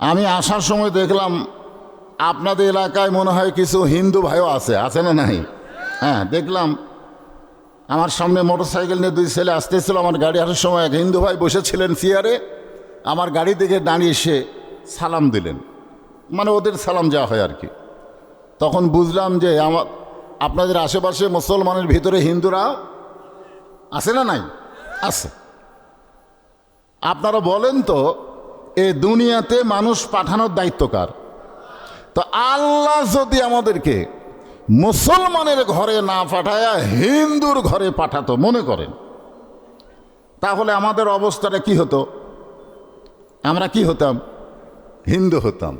আমি আসার সময় দেখলাম আপনাদের এলাকায় মনে হয় কিছু হিন্দু ভাইও আছে না নাই? হ্যাঁ, দেখলাম আমার সামনে মোটরসাইকেল নিয়ে দুই ছেলে আসতেছিল। আমার গাড়ি আসার সময় এক হিন্দু ভাই বসেছিলেন চেয়ারে, আমার গাড়ি থেকে দাঁড়িয়ে এসে সালাম দিলেন, মানে ওদের সালাম যাওয়া হয় আর কি। তখন বুঝলাম যে আপনাদের আশেপাশে মুসলমানের ভিতরে হিন্দুরা আছে না নাই? আছে। আপনারা বলেন তো, এই দুনিয়াতে মানুষ পাঠানোর দায়িত্ব কার? তো আল্লাহ যদি আমাদেরকে মুসলমানের ঘরে না পাঠায়া হিন্দুর ঘরে পাঠাতো মনে করেন, তাহলে আমাদের অবস্থাটা কি হতো? আমরা কি হতাম? হিন্দু হতাম।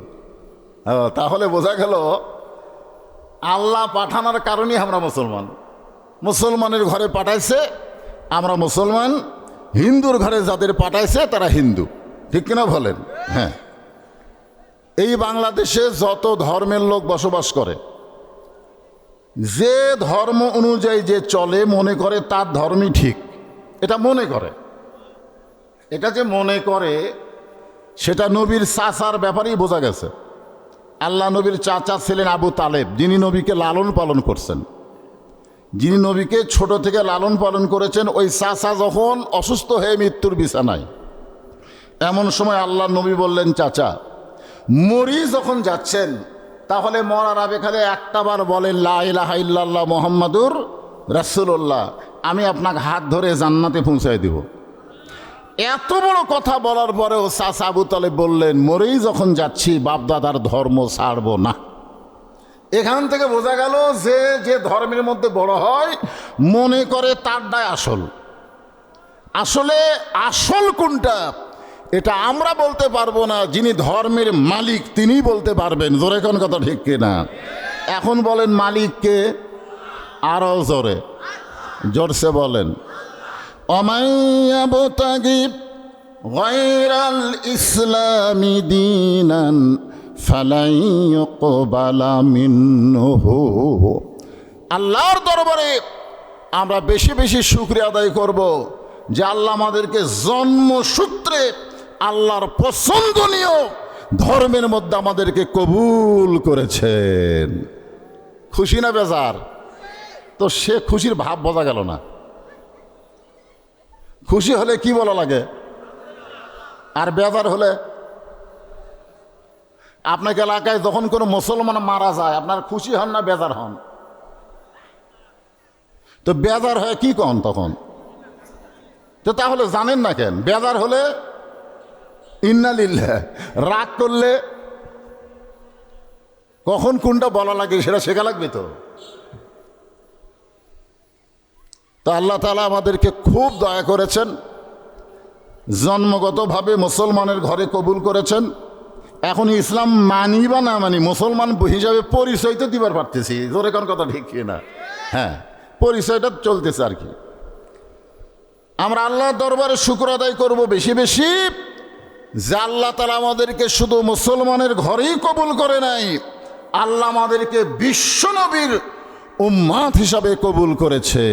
তাহলে বোঝা গেল আল্লাহ পাঠানোর কারণেই আমরা মুসলমান। মুসলমানের ঘরে পাঠাইছে আমরা মুসলমান, হিন্দুর ঘরে যাদের পাঠাইছে তারা হিন্দু। ঠিক কিনা বলেন? হ্যাঁ। এই বাংলাদেশে যত ধর্মের লোক বসবাস করে, যে ধর্ম অনুযায়ী যে চলে মনে করে তার ধর্মই ঠিক, এটা মনে করে। এটা যে মনে করে সেটা নবীর চাচার ব্যাপারেই বোঝা গেছে। আল্লাহ নবীর চাচা ছিলেন আবু তালেব, যিনি নবীকে লালন পালন করছেন, যিনি নবীকে ছোট থেকে লালন পালন করেছেন। ওই চাচা যখন অসুস্থ হয়ে মৃত্যুর বিছানায়, এমন সময় আল্লাহ নবী বললেন, চাচা মরি যখন যাচ্ছেন তাহলে মরার আগে খালি একটাবার বলেন লা ইলাহা ইল্লাল্লাহ মুহাম্মাদুর রাসূলুল্লাহ, আমি আপনাকে হাত ধরে জান্নাতে পৌঁছায় দিব। এত বড় কথা বলার পরেও চাচা আবু তালেব বললেন, মরেই যখন যাচ্ছি বাপদাদার ধর্ম ছাড়ব না। এখান থেকে বোঝা গেল যে যে ধর্মের মধ্যে বড় হয় মনে করে তারটাই আসল। আসলে আসল কোনটা এটা আমরা বলতে পারবো না, যিনি ধর্মের মালিক তিনিই বলতে পারবেন। জোরে কোন কথা ঠিক কিনা? এখন বলেন মালিককে, আরো জোরে, জোরসে বলেন। অমাইয়াবতাগি গায়রাল ইসলামি দীনান ফালাই ইউকবালা মিনহু। আল্লাহর দরবারে আমরা বেশি বেশি শুকরিয়া আদায় করব যে আল্লাহ আমাদেরকে জন্মসূত্রে আল্লাহর পছন্দনীয় ধর্মের মধ্যে আমাদেরকে কবুল করেছেন। খুশি না বেজার? তো সে খুশির ভাব বোঝা গেল না। খুশি হলে কি বলা লাগে, আর বেজার হলে? আপনাকে এলাকায় যখন কোনো মুসলমান মারা যায় আপনার খুশি হন না বেজার হন? তো বেজার হয়ে কি কন তখন? তো তাহলে জানেন না কেন বেজার হলে ইন্না লিল্লাহ, রাগ করলে কখন কোনটা বলা লাগে সেটা শেখা লাগবে। তো আল্লাহ তাআলা আমাদেরকে খুব দয়া করেছেন, জন্মগতভাবে মুসলমানের ঘরে কবুল করেছেন। এখন ইসলাম মানি বা না মানি, মুসলমান হিসাবে পরিচয় তো দিবার পারতেছি। জোরে কোন কথা ঠিক না? হ্যাঁ, পরিচয়টা চলতেছে আর কি। আমরা আল্লাহর দরবারে শুকর আদায় করব বেশি বেশি যে আল্লাহ তাআলা আমাদেরকে শুধু মুসলমানের ঘরেই কবুল করে নাই, আল্লাহ আমাদেরকে বিশ্ব নবীর উম্মাত হিসাবে কবুল করেছে।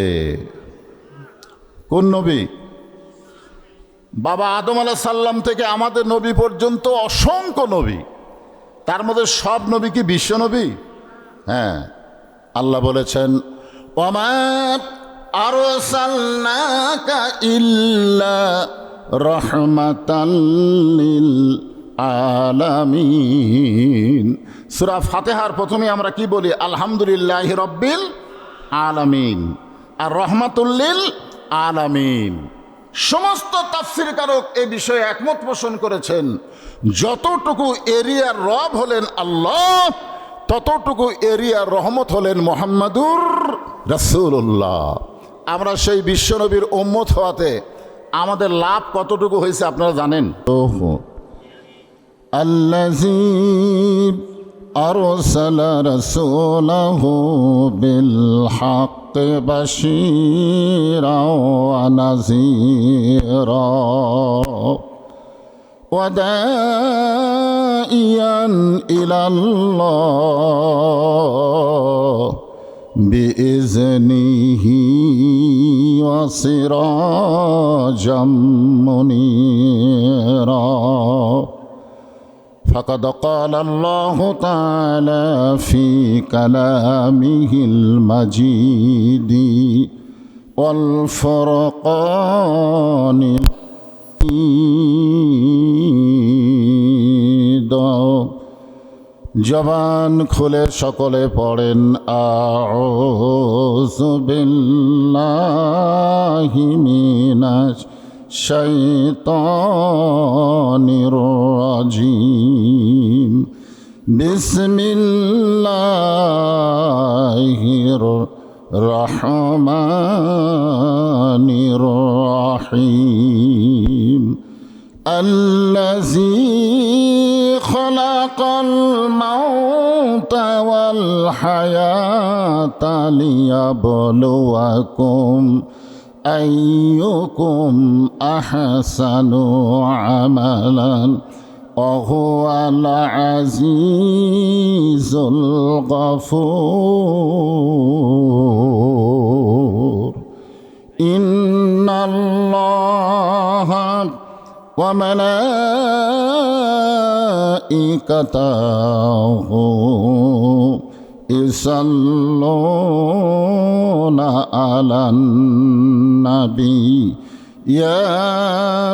কোন নবী? বাবা আদম আলাইহিস সালাম থেকে আমাদের নবী পর্যন্ত অসংখ্য নবী, তার মধ্যে সব নবী কি বিশ্ব নবী? হ্যাঁ, আল্লাহ বলেছেন ওমা আরসালনাকা ইল্লা রাহমাতাল লিল আলামিন। সূরা ফাতিহার প্রথমে আমরা কি বলি? আলহামদুলিল্লাহি রাব্বিল আলামিন আর রহমাতুল লিল আলামিন। সমস্ত তাফসীরকারক এ বিষয়ে একমত পোষণ করেছেন, যতটুকু এরিয়ার রব হলেন আল্লাহ, ততটুকু এরিয়ার রহমত হলেন মুহাম্মাদুর রাসূলুল্লাহ। আমরা সেই বিশ্বনবীর উম্মত হওয়াতে আমাদের লাভ কতটুকু হয়েছে আপনারা জানেন? আল্লাযী আরসালা রাসূলাহু বিল হাক্কি বাশীরা ওয়া নাযীরা ওয়া দাঈয়ান ইলাল্লাহ বিইজনিহি ওয়া সিরাজাম মুনীরা فقد قال الله تعالى في كلامه المجيد والفرقان المجيد জবান খুলে সকলে পড়েন আউযু বিল্লাহি মিনাশ শাইতানির রাজিম বিসমিল্লাহির রহমানির রহিম الذي خلق الموت والحياة ليبلوكم أيكم أحسن عملا وهو العزيز الغفور إن الله وملائكته يصلون على النبي يا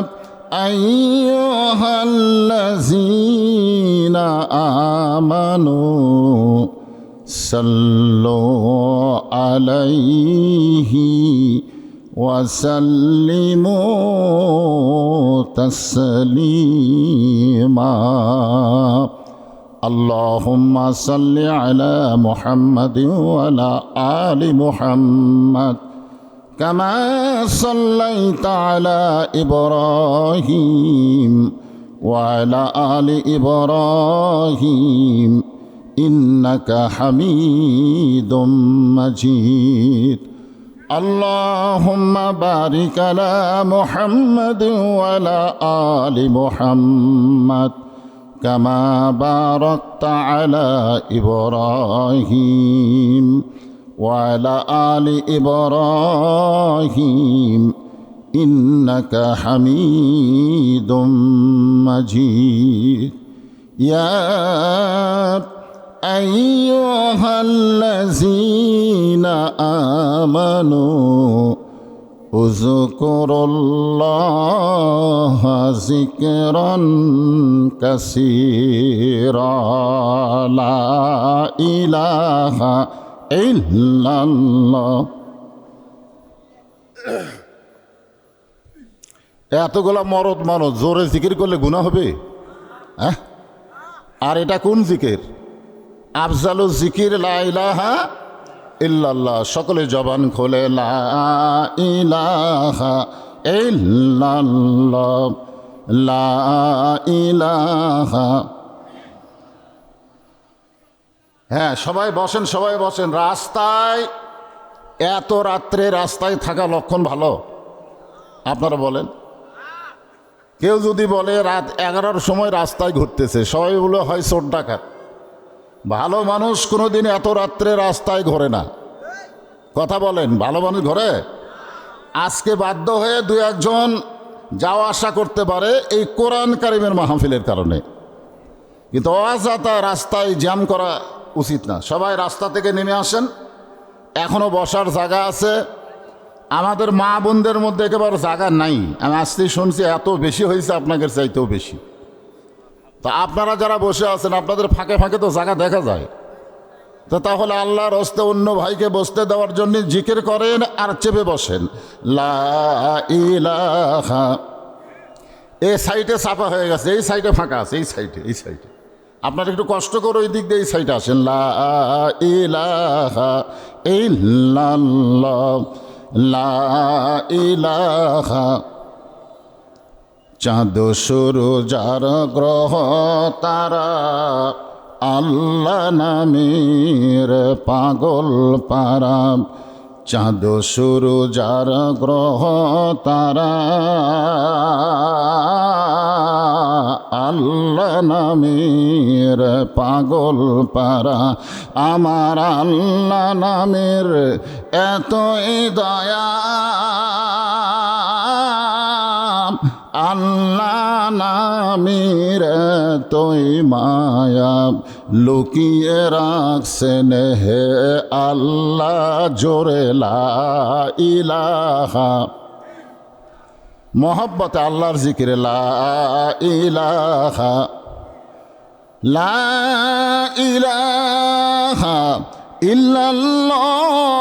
أيها الذين آمنوا صلوا عليه وسلموا تسليما اللهم صل على محمد وعلى آل محمد كما صليت على إبراهيم وعلى آل إبراهيم إنك حميد مجيد اللهم بارك على محمد وعلى آل محمد كما باركت على إبراهيم وعلى آل إبراهيم إنك حميد مجيد يا أيها الذين آمنوا اذكروا الله ذكرا كثيرا لا إله إلا الله এতগুলা মরদ মানত জোরে জিকির করলে গুনাহ হবে? হ্যাঁ, আর এটা কোন জিকির? আফজালু জিকির লা ইলাহা ইল্লাল্লাহ। সকলে জবান খোলে লা ইলাহা ইল্লাল্লাহ লা ইলাহা। হ্যাঁ, সবাই বসেন, সবাই বসেন। রাস্তায় এত রাত্রে রাস্তায় থাকা লক্ষণ ভালো? আপনারা বলেন। কেউ যদি বলে রাত 11টার সময় রাস্তায় ঘুরতেছে, সবাই বলে হয় চোর ডাকাত। ভালো মানুষ কোনোদিন এত রাত্রে রাস্তায় ঘোরে না। কথা বলেন, ভালো মানুষ ঘোরে? আজকে বাধ্য হয়ে দু একজন যাওয়া আসা করতে পারে এই কোরআন কারিমের মাহফিলের কারণে, কিন্তু অযথা রাস্তায় জ্যাম করা উচিত না। সবাই রাস্তা থেকে নেমে আসেন, এখনও বসার জায়গা আছে। আমাদের মা বোনদের মধ্যে একেবারে জায়গা নাই। আমি আসতেই শুনছি এত বেশি হয়েছে, আপনাদের চাইতেও বেশি। তা আপনারা যারা বসে আছেন, আপনাদের ফাঁকে ফাঁকে তো জায়গা দেখা যায়। তো তাহলে আল্লাহর হস্তে অন্য ভাইকে বসতে দেওয়ার জন্য জিকির করেন আর চেপে বসেন লা ইলাহা। এই সাইডে চাপা হয়ে গেছে, এই সাইডে ফাঁকা আছে, এই সাইডে, এই সাইডে। আপনারা একটু কষ্ট করে ওই দিক দিয়ে এই সাইডে আসেন। লা ইলাহা ইল্লাল্লাহ লা ইলাহা। চাঁদ সূরুজার গ্রহ তারা আল্লাহ নামের পাগল পারা। চাঁদ সূরুজার গ্রহ তারা আল্লাহ নামের পাগল পারা। আমার আল্লাহ নামের এতই দয়া, আল্লাহ নামের তোই মায়া লুকিয়ে রাখছেন হে আল্লাহ জোরে লা ইলাহা, মোহব্বতে আল্লাহর জিকিরে লা ইলাহা লা ইলাহা ইল্লাল্লাহু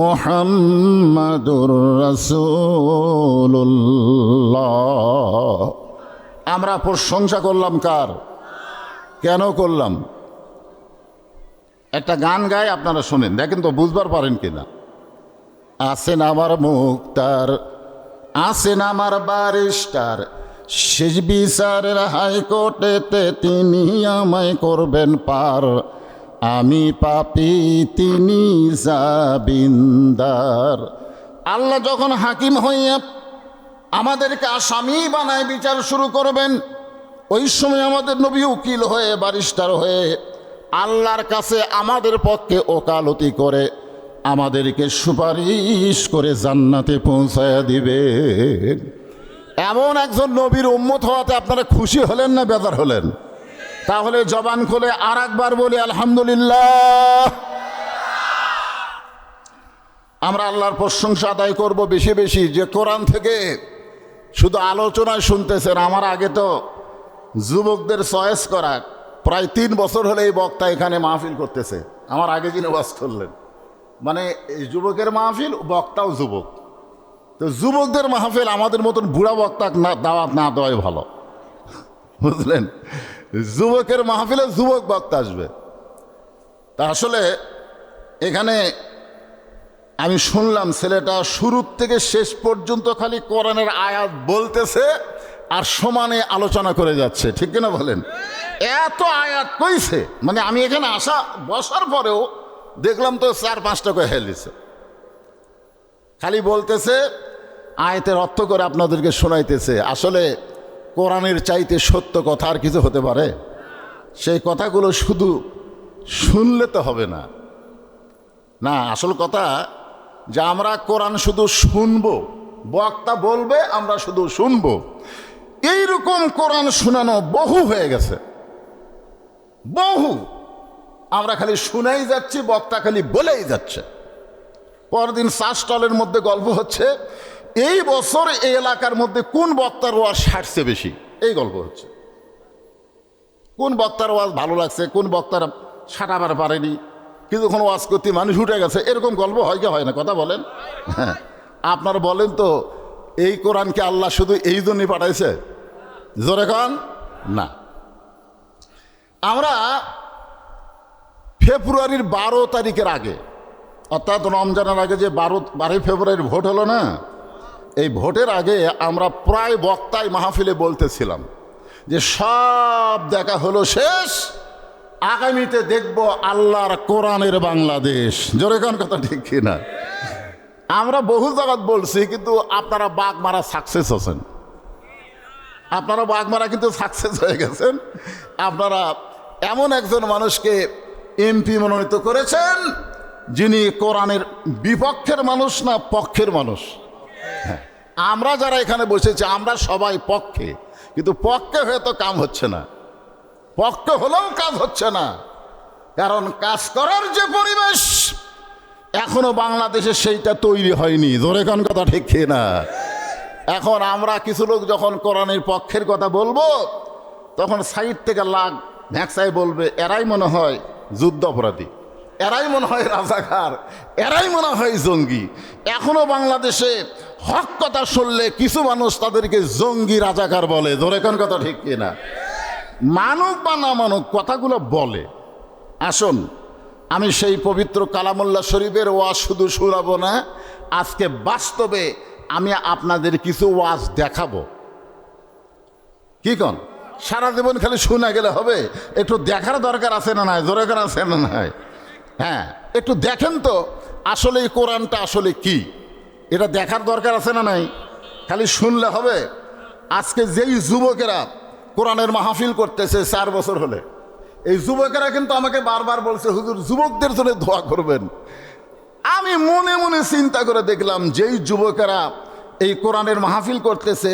মুহাম্মাদুর রাসূলুল্লাহ। আমরা প্রশংসা করলাম কার? কেন করলাম? একটা গান গায়, আপনারা শোনেন, দেখেন তো বুঝবার পারেন কিনা। আছেন আমার মুক্তার, আছেন আমার ব্যারিস্টার, শেষ বিচারের হাইকোর্টেতে তিনি আমায় করবেন পার। আমি পাপী, তিনি জামিনদার। আল্লাহ যখন হাকিম হইয়া আমাদেরকে আসামি বানায় বিচার শুরু করবেন, ওই সময় আমাদের নবী উকিল হয়ে, ব্যারিস্টার হয়ে আল্লাহর কাছে আমাদের পক্ষে ওকালতি করে আমাদেরকে সুপারিশ করে জান্নাতে পৌঁছায়া দিবে। এমন একজন নবীর উম্মত হওয়াতে আপনারা খুশি হলেন না বেজার হলেন? তাহলে জবান খুলে আর একবার বলি আলহামদুলিল্লাহ। আমরা আল্লাহর প্রশংসা আদায় করব বেশি বেশি, যে কোরআন থেকে শুধু আলোচনায় শুনতেছেন। আমার আগে তো যুবকদের চয়েস করা প্রায় 3 বছর হলে এই বক্তা এখানে মাহফিল করতেছে। আমার আগে যিনি ওয়াজ করলেন, মানে এই যুবকের মাহফিল, বক্তাও যুবক। তো যুবকদের মাহফিল আমাদের মতন বুড়া বক্তা না দাওয়াত না দেওয়াই ভালো, বুঝলেন? যুবকের মাহফিলে যুবক বক্তা আসবে। তা আসলে এখানে আমি শুনলাম ছেলেটা শুরুর থেকে শেষ পর্যন্ত খালি কোরআনের আয়াত বলতেছে আর সমানে আলোচনা করে যাচ্ছে, ঠিক কিনা বলেন? এত আয়াত কইছে, মানে আমি এখানে বসার পরেও দেখলাম তো 4-5টা করে হেলিছে। খালি বলতেছে, আয়াতের অর্থ করে আপনাদেরকে শোনাইতেছে। আসলে কোরআনের চাইতে সত্য কথা আর কিছু হতে পারে? সেই কথাগুলো শুধু শুনলে তো হবে না, না আসল কথা যে আমরা কোরআন শুধু শুনবো, বক্তা বলবে আমরা শুধু শুনবো, এইরকম কোরআন শোনানো বহু হয়ে গেছে, বহু। আমরা খালি শুনেই যাচ্ছি, বক্তা খালি বলেই যাচ্ছে। পরদিন চা স্টলের মধ্যে গল্প হচ্ছে, এই বছর এই এলাকার মধ্যে কোন বক্তার ওয়াজ সারছে বেশি, এই গল্প হচ্ছে। কোন বক্তার ওয়াজ ভালো লাগছে, কোন বক্তার সাটাবার পারেনি, কিছুক্ষণ ওয়াজ করতে মানুষ উঠে গেছে, এরকম গল্প হয় কি হয় না? কথা বলেন। হ্যাঁ, আপনারা বলেন তো, এই কোরআনকে আল্লাহ শুধু এই জন্যই পাঠাইছে? জোরে কন না। আমরা ফেব্রুয়ারির 12 তারিখের আগে, অর্থাৎ রমজানের আগে যে 12 ফেব্রুয়ারির ভোট হলো না, এই ভোটের আগে আমরা প্রায় বক্তায় মাহফিলে বলতেছিলাম যে সব দেখা হলো শেষ, আগামীতে দেখব আল্লাহর কোরআনের বাংলাদেশ। জোরে কোন কথা, ঠিক কিনা? আমরা বহু জায়গায় বলছি, কিন্তু আপনারা বাঘ মারা সাকসেস হচ্ছেন, আপনারা বাঘ মারা কিন্তু সাকসেস হয়ে গেছেন। আপনারা এমন একজন মানুষকে এমপি মনোনীত করেছেন যিনি কোরআনের বিপক্ষের মানুষ না পক্ষের মানুষ। হ্যাঁ, আমরা যারা এখানে বসেছি আমরা সবাই পক্ষে, কিন্তু পক্ষে হয়তো কাম হচ্ছে না, পক্ষে হলেও কাজ হচ্ছে না। কারণ কাজ করার যে পরিবেশ এখনো বাংলাদেশে সেইটা তৈরি হয়নি। জোরে কোন কথা, ঠিক না? এখন আমরা কিছু লোক যখন কোরআনের পক্ষের কথা বলবো, তখন সাইড থেকে লাগ ভ্যাকসাই বলবে এরাই মনে হয় যুদ্ধ অপরাধী, এরাই মনে হয় রাজাকার, এরাই মনে হয় জঙ্গি। এখনো বাংলাদেশে হক কথা শুনলে কিছু মানুষ তাদেরকে জঙ্গি রাজাকার বলে। জোরে কোন কথা, ঠিক কিনা? মানুক বা না মানুক কথাগুলো বলে। আসুন, আমি সেই পবিত্র কালামুল্লাহ শরীফের ওয়াজ শুধু শোনাবো না, আজকে বাস্তবে আমি আপনাদের কিছু ওয়াজ দেখাবো। কি কন? সারা জীবন খালি শোনা গেলে হবে? একটু দেখার দরকার আছে না নাই? জোরে করে আছে না নাই? হ্যাঁ, একটু দেখেন তো আসলে এই কোরআনটা আসলে কি, এটা দেখার দরকার আছে না নাই? খালি শুনলে হবে? আজকে যেই যুবকেরা কোরআনের মাহফিল করতেছে 4 বছর হলে, এই যুবকেরা কিন্তু আমাকে বারবার বলছে, হুজুর যুবকদের জন্য দোয়া করবেন। আমি মনে মনে চিন্তা করে দেখলাম, যেই যুবকেরা এই কোরআনের মাহফিল করতেছে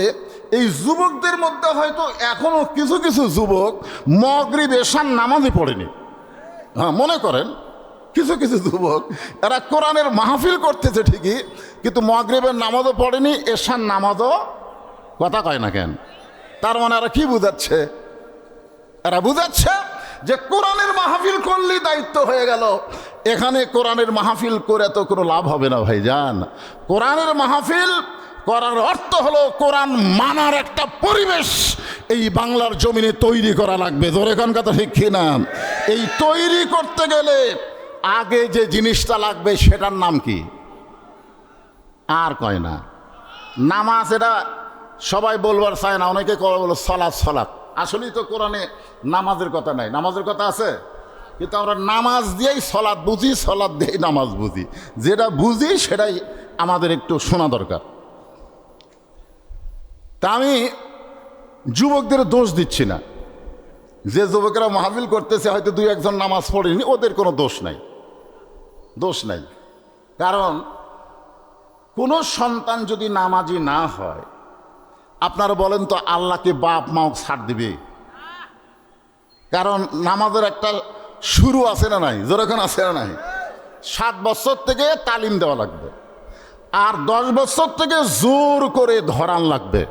এই যুবকদের মধ্যে হয়তো এখনো কিছু কিছু যুবক মাগরিব এশার নামাজই পড়েনি। হ্যাঁ, মনে করেন কিছু কিছু যুবক এরা কোরআনের মাহফিল করতেছে ঠিকই, কিন্তু মাগরিবের নামাজও পড়েনি, এশার নামাজও কথা কয় না কেন? তার মানে এরা কি বুঝাচ্ছে? এরা বুঝাচ্ছে যে কোরআনের মাহফিল করলেই দায়িত্ব হয়ে গেল। এখানে কোরআনের মাহফিল করে তো কোনো লাভ হবে না ভাইজান। কোরআনের মাহফিল করার অর্থ হলো কোরআন মানার একটা পরিবেশ এই বাংলার জমিনে তৈরি করা লাগবে। জোরে কোন কথা ঠিক কিনা? এই তৈরি করতে গেলে আগে যে জিনিসটা লাগবে সেটার নাম কি? আর কয় না নামাজ। এটা সবাই বলবার চায় না, অনেকে বলো সলাৎ সলাৎ। আসলেই তো কোরআনে নামাজের কথা নাই। নামাজের কথা আছে, কিন্তু আমরা নামাজ দিয়েই সলাৎ বুঝি, সলাৎ দিয়েই নামাজ বুঝি। যেটা বুঝি সেটাই আমাদের একটু শোনা দরকার। তা আমি যুবকদের দোষ দিচ্ছি না। যে যুবকেরা মাহফিল করতেছে হয়তো দুই একজন নামাজ পড়েনি, ওদের কোনো দোষ নাই, দোষ নাই। কারণ কোনো সন্তান যদি নামাজি না হয়, আপনারা বলেন তো আল্লাহকে বাপ মাও ছাড় দিবে? কারণ নামাজের একটা শুরু আছে না নাই? যেরকম আছে না নাই? 7 বছর থেকে তালিম দেওয়া লাগবে, আর 10 বছর থেকে জোর করে ধরান লাগবে।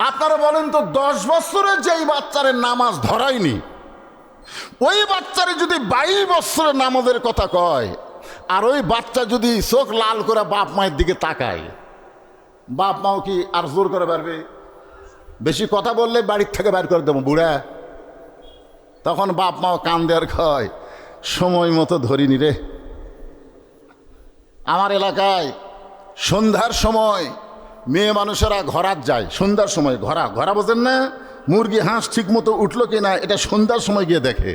আপনারা বলেন তো 10 বছরের যেই বাচ্চারে নামাজ ধরায়নি, ওই বাচ্চারে যদি 22 বছরের নামাজের কথা কয়, আর ওই বাচ্চা যদি চোখ লাল করে বাপ মায়ের দিকে তাকায়, বাপ মাও কি আর জোর করে পারবে? বেশি কথা বললে বাড়ির থেকে বের করে দেবো বুড়া। তখন বাপ মাও কান দেওয়ার কয় সময় মতো ধরিনি রে। আমার এলাকায় সন্ধ্যার সময় মেয়ে মানুষেরা ঘরাত যায়। সন্ধ্যার সময় ঘরা বোঝেন না? মুরগি হাঁস ঠিক মতো উঠলো কিনা এটা সন্ধ্যার সময় গিয়ে দেখে,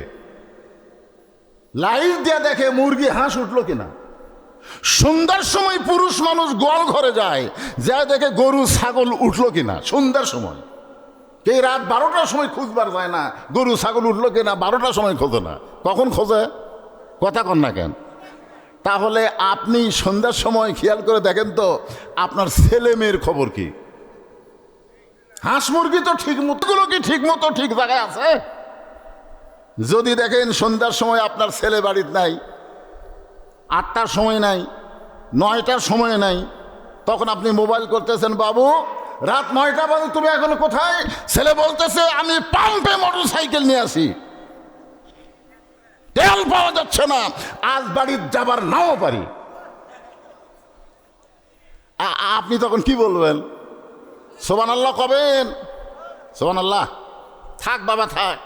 লাইট দিয়ে দেখে মুরগি হাঁস উঠলো কিনা। সন্ধ্যার সময় পুরুষ মানুষ গোয়াল ঘরে যায়, যা দেখে গরু ছাগল উঠলো কিনা সন্ধ্যার সময়। কে রাত 12টার সময় খুঁজবার যায় না গরু ছাগল উঠলো কিনা, 12টার সময় খোঁজে না। কখন খোঁজে? কথা কন না কেন? তাহলে আপনি সন্ধ্যার সময় খেয়াল করে দেখেন তো আপনার ছেলে মেয়ের খবর কি? হাঁস মুরগি তো ঠিক মতোগুলো কি ঠিক মতো ঠিক জায়গায় আছে? যদি দেখেন সন্ধ্যার সময় আপনার ছেলে বাড়িতে নাই, 8টার সময় নাই, 9টার সময় নাই, তখন আপনি মোবাইল করতেছেন, বাবু রাত 9টা বাজে তুমি এখনো কোথায়? ছেলে বলতেছে আমি পাম্পে মোটরসাইকেল নিয়ে আসি, তেল পাওয়া যাচ্ছে না, আজ বাড়ির যাবার নাও পারি। আপনি তখন কি বলবেন? সুবহানাল্লাহ কবেন? সুবহানাল্লাহ। থাক বাবা থাক।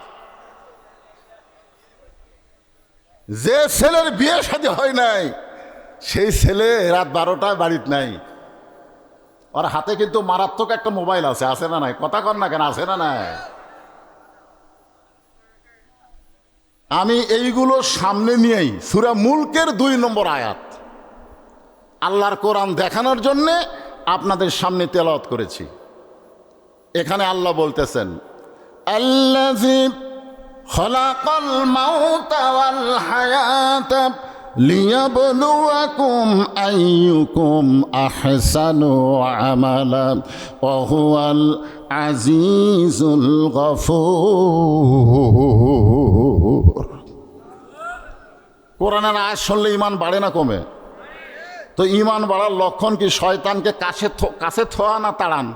যে ছেলের বিয়ে শাদী হয় নাই সেই ছেলে রাত 12টায় বাড়িতে নাই, ওর হাতে কিন্তু মারাত্মক একটা মোবাইল আছে, আছে না নাই? কথা কর না কেন? আছে না নাই? আমি এইগুলো সামনে নিয়েই সূরা মুলকের 2 নম্বর আয়াত আল্লাহর কোরআন দেখানোর জন্যে আপনাদের সামনে তেলাওয়াত করেছি। এখানে আল্লাহ বলতেছেন, আল্লাযী খালাকাল মাউতা ওয়াল হায়াতা লিয়াবলুয়াকুম আইয়ুকুম আহসানু আমালা ওয়া হুয়াল আজিজুল গফুর। কোরআনের আয়াত শুনলে ঈমান বাড়ে না কমে? তো ঈমান বাড়ার লক্ষণ কি? শয়তানকে কাছে থোয়া না তাড়ান?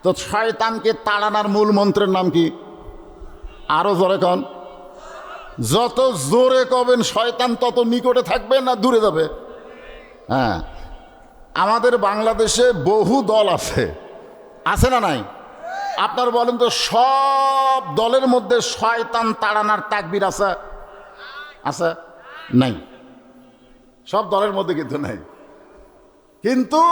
তো শয়তানকে তাড়ানোর মূল মন্ত্রের নাম কি? আরো জোরে কন। যত জোরে কবেন শয়তান তত নিকটে থাকবে না দূরে যাবে? হ্যাঁ, আমাদের বাংলাদেশে বহু দল আছে, আছে না নাই? আপনার বলেন তো সব দলের মধ্যে শয়তান তাড়ানোর তাকবীর আছে? আছে? নাই। সব দলের মধ্যে কিন্তু নাই। কিন্তু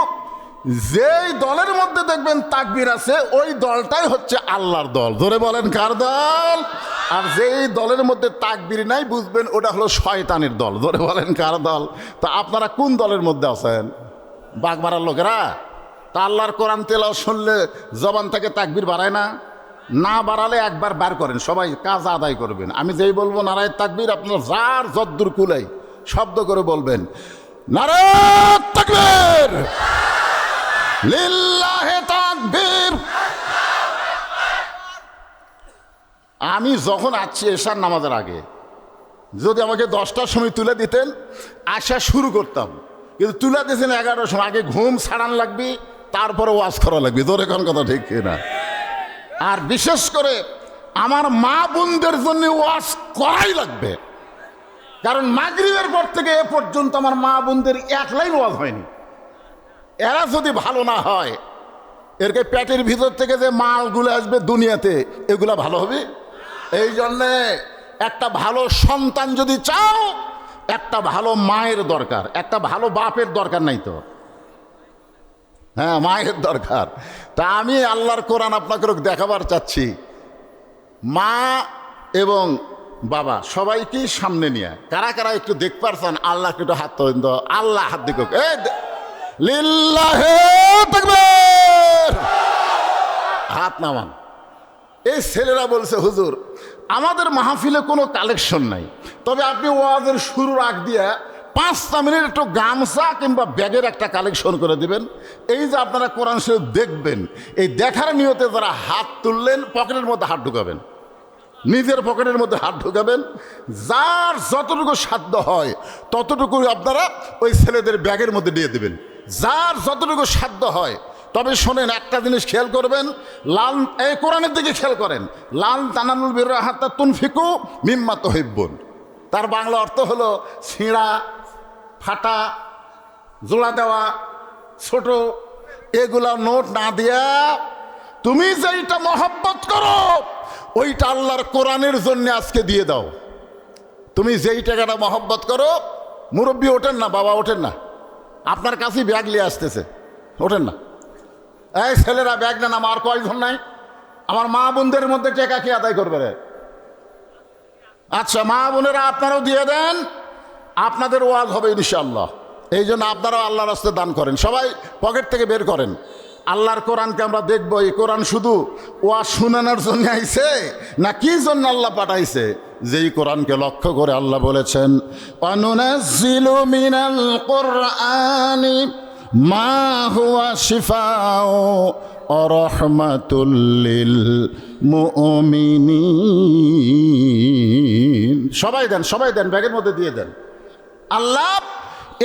যেই দলের মধ্যে দেখবেন তাকবীর আছে ওই দলটাই হচ্ছে আল্লাহর দল। ধরে বলেন কার দল? আর যেই দলের মধ্যে তাকবীর নাই বুঝবেন ওটা হলো শয়তানের দল। ধরে বলেন কার দল? তা আপনারা কোন দলের মধ্যে আছেন? বাগমারার লোকেরা? তা আল্লাহর কোরআন তেলাওয়াত শুনলে জবান থেকে তাকবীর বাড়ায় না? না বাড়ালে একবার বার করেন, সবাই কাজ আদায় করবেন। আমি যেই বলবো নারায়ে তাকবীর আপনার যার যদ্দুর কুলাই শব্দ করে বলবেন, নারায়ে তাকবীর লিল্লাহি তাকবীর। আমি যখন আসছি এশার নামাজের আগে, যদি আমাকে 10টার সময় তুলে দিতেন আসা শুরু করতাম, কিন্তু তুলে দিয়েছেন 11টার সময়। আগে ঘুম ছাড়ান লাগবে, তারপরে ওয়াজ করা লাগবে। তোর এখন কথা ঠিক না? আর বিশেষ করে আমার মা বোনদের জন্য ওয়াজ করাই লাগবে, কারণ মাগরিবের পর থেকে এ পর্যন্ত আমার মা বোনদের এক লাইন ওয়াজ হয়নি। এরা যদি ভালো না হয়, এরকে পেটের ভিতর থেকে যে মালগুলো আসবে দুনিয়াতে, এগুলা ভালো হবে? এই জন্যে একটা ভালো সন্তান যদি চাও, একটা ভালো মায়ের দরকার, একটা ভালো বাপের দরকার নাই তো? হ্যাঁ, মায়ের দরকার। তা আমি আল্লাহর কোরআন আপনাকে দেখাবার চাচ্ছি। মা এবং বাবা সবাইকে সামনে নিয়ে, কারা কারা একটু দেখ পারছেন আল্লাহকে একটু হাত তোলেন তো। আল্লাহ হাত দিক, লিল্লাহে তাকবীর, হাত নামান। এই ছেলেরা বলছে, হুজুর আমাদের মাহফিলে কোনো কালেকশন নাই, তবে আপনি ওয়াজের শুরুর আগ দিয়ে 5টা মিনিট একটু গামছা কিংবা ব্যাগের একটা কালেকশন করে দিবেন। এই যে আপনারা কোরআন শরীফ দেখবেন, এই দেখার নিয়তে যারা হাত তুললেন, পকেটের মধ্যে হাত ঢুকাবেন, নিজের পকেটের মধ্যে হাত ঢুকাবেন। যার যতটুকু সাধ্য হয় ততটুকু আপনারা ওই ছেলেদের ব্যাগের মধ্যে দিয়ে দেবেন, যার যতটুকু সাধ্য হয়। তবে শোনেন, একটা জিনিস খেয়াল করবেন, লাল, এই কোরআনের দিকে খেয়াল করেন, লাল তানালুল বিররা হাত্তা তুনফিকু মিম্মা তুহিব্বুন। তার বাংলা অর্থ হলো ছিঁড়া, ফাটা, জোড়া দেওয়া, ছোট, এগুলা নোট না দিয়া তুমি যেইটা মহব্বত করো ওইটা আল্লাহর কোরআনের জন্য আজকে দিয়ে দাও। তুমি যেই টাকাটা মহব্বত করো, মুরব্বী ওঠেন না, বাবা ওঠেন না, আপনার কাছেই ব্যাগ নিয়ে আসতেছে, ওঠেন না। এই ছেলেরা ব্যাগ নেন, আমার কয়জন নাই? আমার মা বোনদের মধ্যে টাকা কি আদায় করবে রে? আচ্ছা মা বোনেরা আপনারাও দিয়ে দেন, আপনাদের ওয়াজ হবে ইনশাআল্লাহ। এই জন্য আপনারাও আল্লাহর রাস্তায় দান করেন, সবাই পকেট থেকে বের করেন। আল্লাহর কোরআনকে আমরা দেখবো, এই কোরআন শুধু ওয়াজ শুনানোর জন্য আইছে না কি জন্য আল্লাহ পাঠাইছে? যেই কোরআনকে লক্ষ্য করে আল্লাহ বলেছেন, অনুনাজ্জিলু মিনাল কুরআনি মা হুয়া শিফাউ ওয়া রাহমাতুল লিল মুমিনিন। সবাই দেন, সবাই দেন, ব্যাগের মধ্যে দিয়ে দেন। আল্লাহ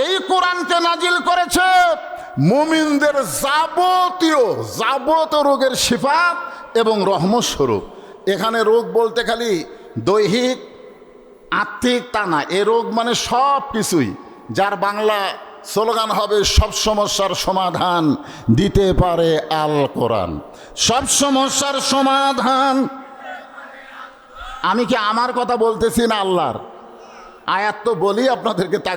এই কোরআনকে নাজিল করেছে মুমিনদের যাবতীয় রোগের শিফা এবং রহমত স্বরূপ। এখানে রোগ বলতে খালি দৈহিক আত্মিক তা না, এ রোগ মানে সব কিছুই। যার বাংলা স্লোগান হবে, সব সমস্যার সমাধান দিতে পারে আল কোরআন। সব সমস্যার সমাধান। আমি কি আমার কথা বলতেছি না আল্লাহর? আয়াত তো বলি আপনাদেরকে, তা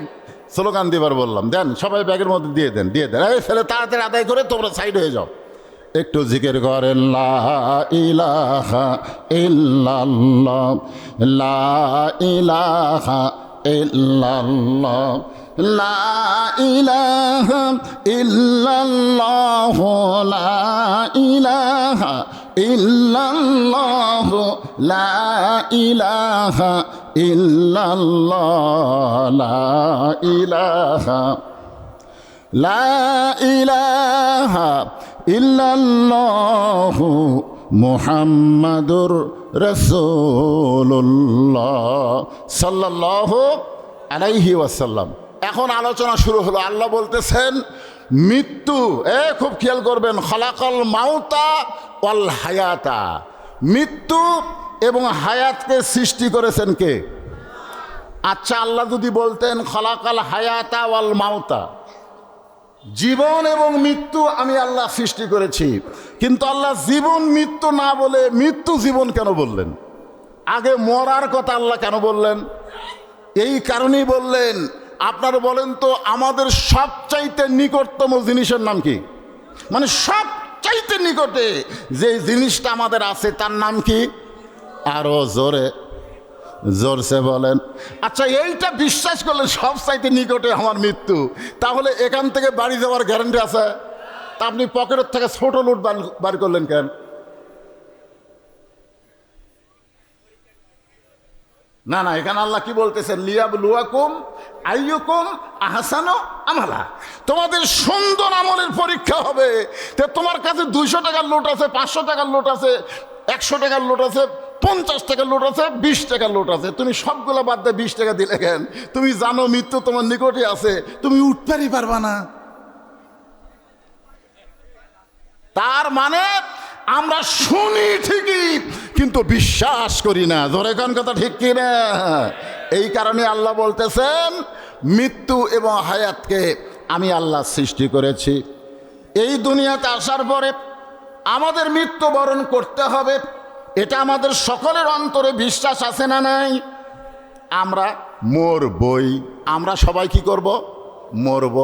স্লোগান দিবার বললাম। দেন সবাই ব্যাগের মধ্যে দিয়ে দেন, দিয়ে দেন। এই ছেলে তাড়াতাড়ি আদায় করে তোমরা সাইড হয়ে যাও, একটু জিকির করেন, লা ইলাহা ইল্লাল্লাহ, লা ইলাহা ইল্লাল্লাহ, লা ইলাহা ইল্লাল্লাহ, লা ইলাহা ইল্লাল্লাহ, লা ইলাহা ইল্লাল্লাহ, লা ইলাহা, লা ইলাহা ইল্লাল্লাহ মুহাম্মাদুর রাসূলুল্লাহ সাল্লাল্লাহু আলাইহি ওয়াসাল্লাম। এখন আলোচনা শুরু হলো। আল্লাহ বলতেছেন মৃত্যু, খুব খেয়াল করবেন, খলাকাল মাউতা ওয়াল হায়াতা, মৃত্যু এবং হায়াতকে সৃষ্টি করেছেন কে? আচ্ছা আল্লাহ যদি বলতেন খলাকাল হায়াতা ওয়াল মাউতা, জীবন এবং মৃত্যু আমি আল্লাহ সৃষ্টি করেছি, কিন্তু আল্লাহ জীবন মৃত্যু না বলে মৃত্যু জীবন কেন বললেন? আগে মরার কথা আল্লাহ কেন বললেন? এই কারণেই বললেন। আপনারা বলেন তো, আমাদের সবচাইতে নিকটতম জিনিসের নাম কি? মানে সবচাইতে নিকটে যে জিনিসটা আমাদের আছে তার নাম কি? আরো জোরে, জোরসে বলেন। আচ্ছা এইটা বিশ্বাস করলে সবচাইতে নিকটে আমার মৃত্যু, তাহলে এখান থেকে বাড়ি যাওয়ার গ্যারান্টি আছে? তা আপনি পকেটের থেকে ছোট নোট বার করলেন কেন? না না, এখানে আল্লাহ কি বলতেছেন, লিয়াবলুয়াকুম আইয়ুকুম আহসানু আমালা, তোমাদের সুন্দর আমলের পরীক্ষা হবে। তো তোমার কাছে 200 টাকার নোট আছে, 500 টাকার নোট আছে, 100 টাকার নোট আছে, 50 টাকার নোট আছে, 20 টাকার নোট আছে, তুমি সবগুলো বাদ দিয়ে 20 টাকা দিলে কেন? তুমি জানো মৃত্যু তোমার নিকটে আছে, তুমি উঠতেই পারবা না। তার মানে আমরা শুনি ঠিকই কিন্তু বিশ্বাস করি না। জোরে কোন কথা ঠিক কি না? এই কারণে আল্লাহ বলতেছেন মৃত্যু এবং হায়াতকে আমি আল্লাহ সৃষ্টি করেছি। এই দুনিয়াতে আসার পরে আমাদের মৃত্যুবরণ করতে হবে, এটা আমাদের সকলের অন্তরে বিশ্বাস আছে না নাই? আমরা মরবই, আমরা সবাই কি করব? মরব।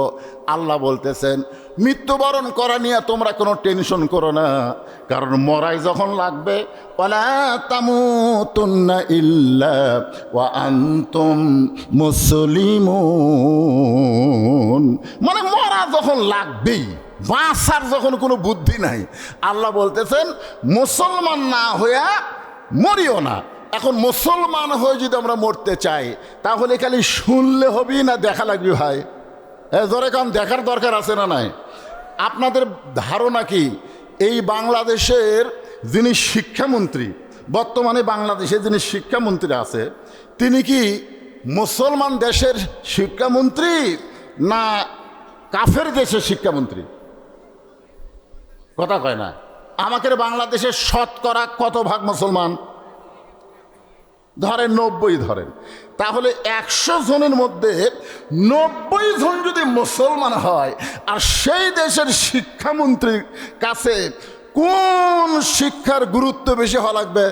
আল্লাহ বলতেছেন মৃত্যুবরণ করা নিয়ে তোমরা কোনো টেনশন করো না, কারণ মরাই যখন লাগবে, ওয়ালা তামুতুন্না ইল্লা ওয়া আনতুম মুসলিমুন, মানে মরা যখন লাগবেই, বাঁচার যখন কোনো বুদ্ধি নাই, আল্লাহ বলতেছেন মুসলমান না হইয়া মরিও না। এখন মুসলমান হয়ে যদি আমরা মরতে চাই তাহলে খালি শুনলে হবি না দেখা লাগবে? ভাই জোরে কান, দেখার দরকার আছে না নাই? আপনাদের ধারণা কি এই বাংলাদেশের যিনি শিক্ষামন্ত্রী, বর্তমানে বাংলাদেশে যিনি শিক্ষামন্ত্রী আছে, তিনি কি মুসলমান দেশের শিক্ষামন্ত্রী না কাফের দেশের শিক্ষামন্ত্রী? কথা কয় না। আমাদের বাংলাদেশের শতকরা কত ভাগ মুসলমান? ধরেন 90 ধরেন, তাহলে 100 জনের মধ্যে 90 জন যদি মুসলমান হয়, আর সেই দেশের শিক্ষামন্ত্রীর কাছে কোন শিক্ষার গুরুত্ব বেশি হওয়া লাগবে?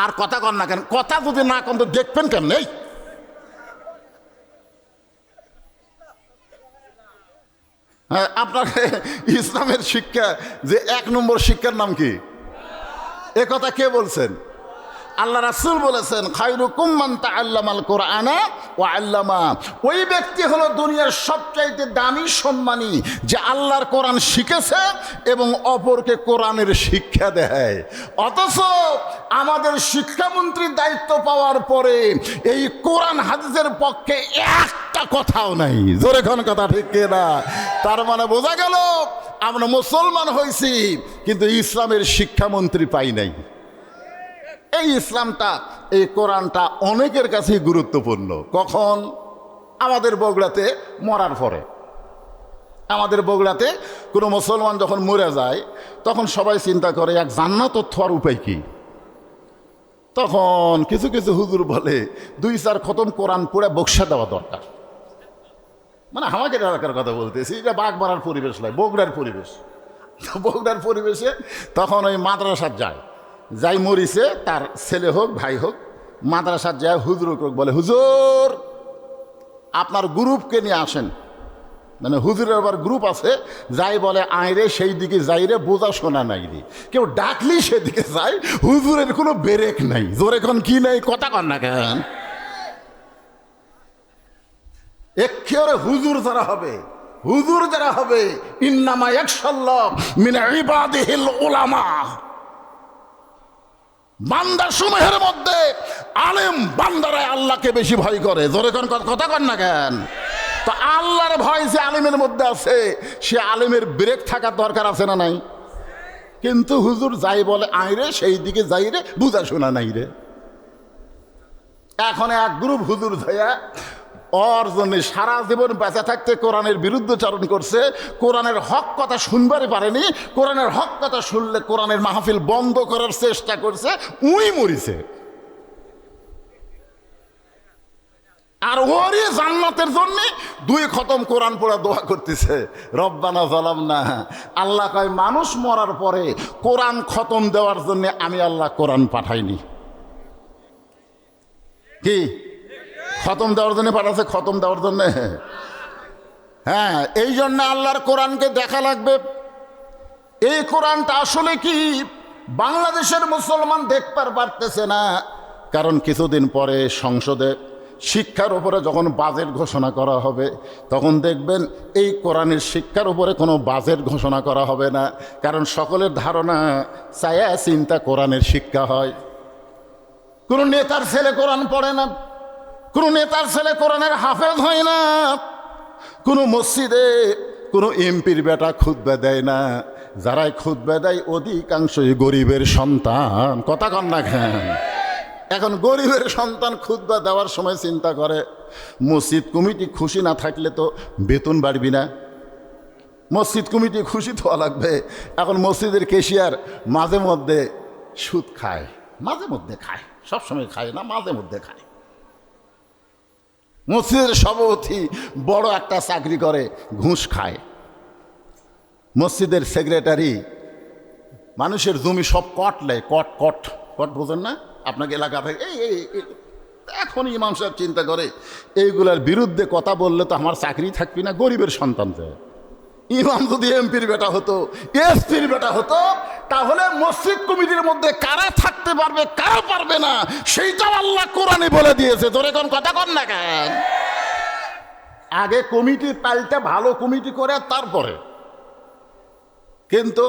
আর কথা কন না কেন? কথা যদি না কন তো দেখবেন কেমন? এই হ্যাঁ, আপনাকে ইসলামের শিক্ষা যে 1 নম্বর শিক্ষার নাম কি? এ কথা কে বলছেন? আল্লাহ রাসূল বলেছেন খায়রুকুম মান তাআল্লামাল কুরআনা ওয়া আল্লামা। ওই ব্যক্তি হলো দুনিয়ার সবচাইতে দামি সম্মানী যে আল্লাহর কোরআন শিখেছে এবং অপরকে কোরআনের শিক্ষা দেয়। অথচ আমাদের শিক্ষামন্ত্রীর দায়িত্ব পাওয়ার পরে এই কোরআন হাদিসের পক্ষে একটা কথাও নাই। জোরে কোন কথা ঠিক না? তার মানে বোঝা গেল আমরা মুসলমান হয়েছি কিন্তু ইসলামের শিক্ষামন্ত্রী পাই নাই। এই ইসলামটা, এই কোরআনটা অনেকের কাছেই গুরুত্বপূর্ণ। কখন? আমাদের বগুড়াতে মরার পরে। আমাদের বগুড়াতে কোনো মুসলমান যখন মরে যায় তখন সবাই চিন্তা করে এক জান্নাত হওয়ার উপায় কি? তখন কিছু কিছু হুজুর বলে 2-4 খতম কোরআন পড়ে বক্সা দেওয়া দরকার। মানে আমাদের এলাকার কথা বলতেছি, এটা বাগবাড়ার পরিবেশ নয়, বগুড়ার পরিবেশ। বগুড়ার পরিবেশে তখন ওই মাদ্রাসার যায়, যাই মরিছে তার ছেলে হোক ভাই হোক, মাদ্রাসার যায় হুজুর বলে হুজুর আপনার গ্রুপকে নিয়ে আসেন। মানে হুজুরের আবার গ্রুপ আছে, যাই বলে আইরে সেই দিকে যাই রে, বোঝা শোনা নাই রে, কেউ ডাকলি সেদিকে যায়, হুজুরের কোনো ব্রেক নাই। জোরে কোন কি নাই? কথা কন না কেন? একেবারে হুজুর যারা হবে, হুজুর যারা হবে, ইন্নামা ইয়াখশাল্লাহ মিন ইবাদিহিল উলামা, বান্দা সমূহের মধ্যে আলেম বান্দারাই আল্লাহকে বেশি ভয় করে। জোরে কোন কথা কন না কেন? তো আল্লাহর ভয় যে আলেমের মধ্যে আছে, সে আলেমের ব্রেক থাকার দরকার আছে না নাই? কিন্তু হুজুর যাই বলে আইরে সেই দিকে যাই রে, বুঝা শোনা নাই রে। এখন এক গ্রুপ হুজুর ভাইয়া ওর জন্য সারা জীবন বেঁচে থাকতে কোরআনের বিরুদ্ধচারণ করছে, কোরআনের হক কথা শুনবারই পারেনি, কোরআনের হক কথা শুনলে কোরআনের মাহফিল বন্ধ করার চেষ্টা করছে, উই মরিছে। আর ওরই জান্নাতের জন্য 2 খতম কোরআন পড়া দোয়া করতেছে, রব্বানা যালামনা। আল্লাহ কয় মানুষ মরার পরে কোরআন খতম দেওয়ার জন্য আমি আল্লাহ কোরআন পাঠাইনি। কি খতম দেওয়ার জন্য পাঠাচ্ছে? খতম দেওয়ার জন্য। হ্যাঁ, এই জন্য আল্লাহর কোরআনকে দেখা লাগবে। এই কোরআনটা আসলে কি বাংলাদেশের মুসলমান দেখতে পারতেছে না, কারণ কিছুদিন পরে সংসদে শিক্ষার উপরে যখন বাজেট ঘোষণা করা হবে তখন দেখবেন এই কোরআনের শিক্ষার উপরে কোনো বাজেট ঘোষণা করা হবে না, কারণ সকলের ধারণা চায়া চিন্তা কোরআনের শিক্ষা হয়। কোনো নেতার ছেলে কোরআন পড়ে না, কোনো নেতার ছেলে কোরআনের হাফেজ হয় না, কোনো মসজিদে কোনো এমপির বেটা খুতবা দেয় না। যারাই খুতবা দেয় অধিকাংশই গরিবের সন্তান। কথা কন না কেন? এখন গরিবের সন্তান খুতবা দেওয়ার সময় চিন্তা করে মসজিদ কমিটি খুশি না থাকলে তো বেতন বাড়বি না, মসজিদ কমিটি খুশি তো লাগবে। এখন মসজিদের ক্যাশিয়ার মাঝে মধ্যে সুদ খায়, মাঝে মধ্যে খায়, সবসময় খায় না, মাঝে মধ্যে খায়। মসজিদের সভাপতি বড় একটা চাকরি করে, ঘুষ খায়। মসজিদের সেক্রেটারি মানুষের জমি সব কট নেয়, কট কট কট বোঝেন না আপনাকে এলাকা থেকে? এখন ইমাম সাহেব চিন্তা করে এইগুলার বিরুদ্ধে কথা বললে তো আমার চাকরি থাকবি না, গরিবের সন্তান। ইমাম যদি এমপির বেটা হতো, এসপির বেটা হতো, তাহলে মসজিদ কমিটির মধ্যে কারা থাকতে পারবে কারা পারবে না সেইটাও আল্লাহ কোরআনে বলে দিয়েছে। তোর এখন কথা কর না কেন? আগে কমিটি পাল্টে ভালো কমিটি করে তারপরে। কিন্তু